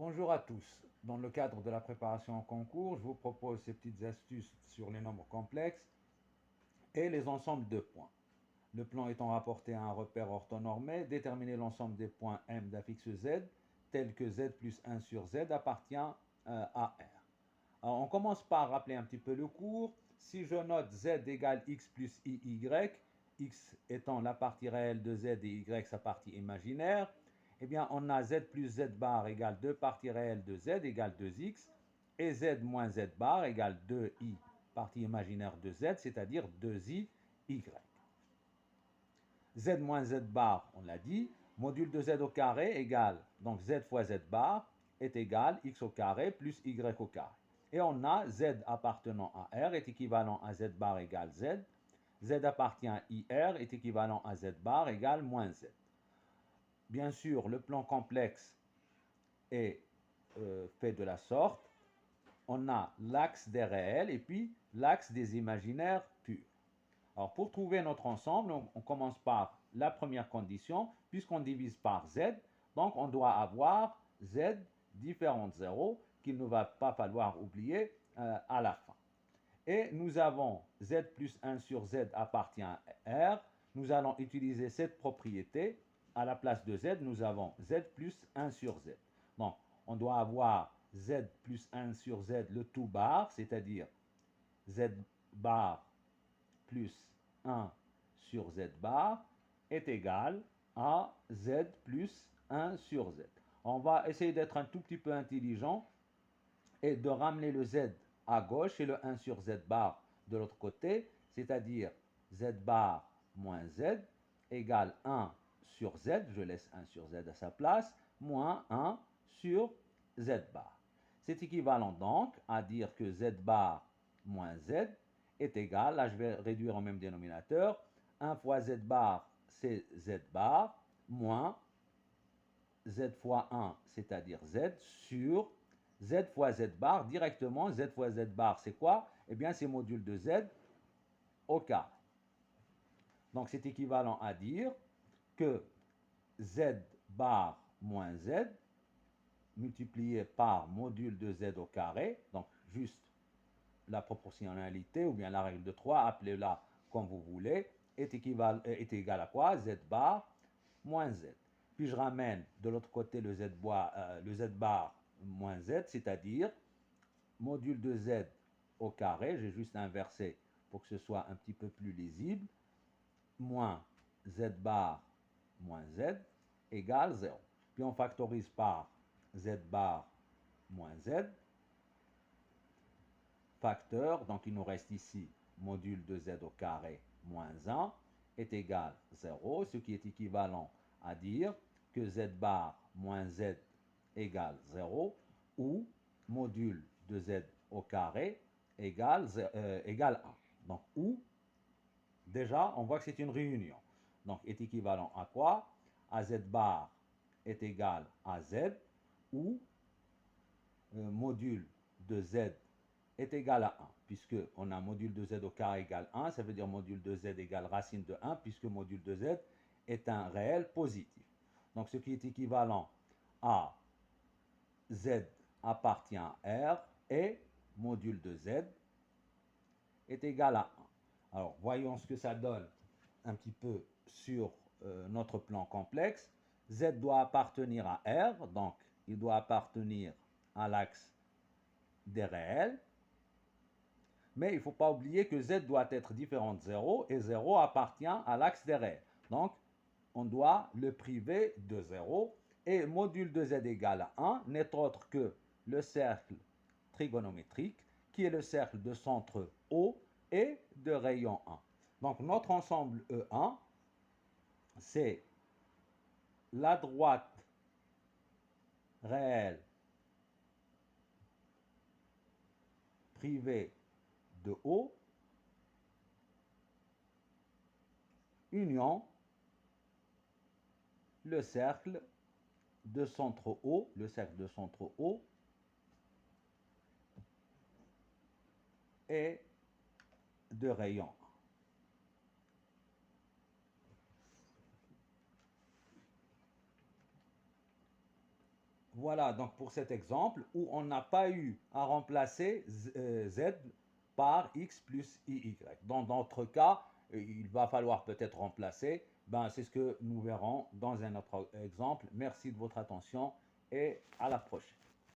Bonjour à tous. Dans le cadre de la préparation au concours, je vous propose ces petites astuces sur les nombres complexes et les ensembles de points. Le plan étant rapporté à un repère orthonormé, déterminer l'ensemble des points M d'un fixe Z, tel que Z plus 1 sur Z appartient à R. Alors, on commence par rappeler un petit peu le cours. Si je note Z égale X plus IY, X étant la partie réelle de Z et Y sa partie imaginaire, eh bien on a Z plus Z bar égale 2 parties réelles de Z égale 2X, et Z moins Z bar égale 2I partie imaginaire de Z, c'est-à-dire 2IY. Z moins Z bar, on l'a dit, module de Z au carré égale, donc Z fois Z bar est égal X au carré plus Y au carré. Et on a Z appartenant à R est équivalent à Z bar égale Z. Z appartient à IR est équivalent à Z bar égale moins Z. Bien sûr, le plan complexe est fait de la sorte. On a l'axe des réels et puis l'axe des imaginaires purs. Alors, pour trouver notre ensemble, on commence par la première condition, puisqu'on divise par Z, donc on doit avoir Z différents de 0, qu'il ne va pas falloir oublier à la fin. Et nous avons Z plus 1 sur Z appartient à R. Nous allons utiliser cette propriété. À la place de Z, nous avons Z plus 1 sur Z. Donc, on doit avoir Z plus 1 sur Z le tout bar, c'est-à-dire Z bar plus 1 sur Z bar est égal à Z plus 1 sur Z. On va essayer d'être un tout petit peu intelligent et de ramener le Z à gauche et le 1 sur Z bar de l'autre côté, c'est-à-dire Z bar moins Z égale 1 sur Z, je laisse 1 sur Z à sa place, moins 1 sur Z bar. C'est équivalent donc à dire que Z bar moins Z est égal, là je vais réduire au même dénominateur, 1 fois Z bar c'est Z bar, moins Z fois 1, c'est-à-dire Z, sur Z fois Z bar, directement, Z fois Z bar, c'est quoi? Eh bien, c'est module de Z au carré. Donc, c'est équivalent à dire que Z bar moins Z multiplié par module de Z au carré, donc juste la proportionnalité ou bien la règle de 3, appelez-la comme vous voulez, est égal à quoi? Z bar moins Z. Puis je ramène de l'autre côté le Z bar moins Z, c'est-à-dire module de Z au carré, j'ai juste inversé pour que ce soit un petit peu plus lisible, moins Z bar moins Z égale 0. Puis on factorise par Z bar moins Z, facteur, donc il nous reste ici module de Z au carré moins 1 est égal à 0, ce qui est équivalent à dire que Z bar moins Z égale 0 ou module de Z au carré égale 1. Donc, ou, déjà, on voit que c'est une réunion. Donc, est équivalent à quoi? À Z bar est égal à Z ou module de Z est égal à 1, puisque on a module de Z au carré égale 1, ça veut dire module de Z égale racine de 1, puisque module de Z est un réel positif. Donc, ce qui est équivalent à Z appartient à R et module de Z est égal à 1. Alors, voyons ce que ça donne un petit peu sur notre plan complexe. Z doit appartenir à R, donc il doit appartenir à l'axe des réels. Mais il ne faut pas oublier que Z doit être différent de 0 et 0 appartient à l'axe des réels. Donc, on doit le priver de 0 et module de Z égale à 1 n'est autre que le cercle trigonométrique qui est le cercle de centre O et de rayon 1. Donc, notre ensemble E1, c'est la droite réelle privée de O union le cercle de centre O, et de rayon. Voilà, donc pour cet exemple où on n'a pas eu à remplacer z par x plus iy. Dans d'autres cas, il va falloir peut-être remplacer. Ben, c'est ce que nous verrons dans un autre exemple. Merci de votre attention et à la prochaine.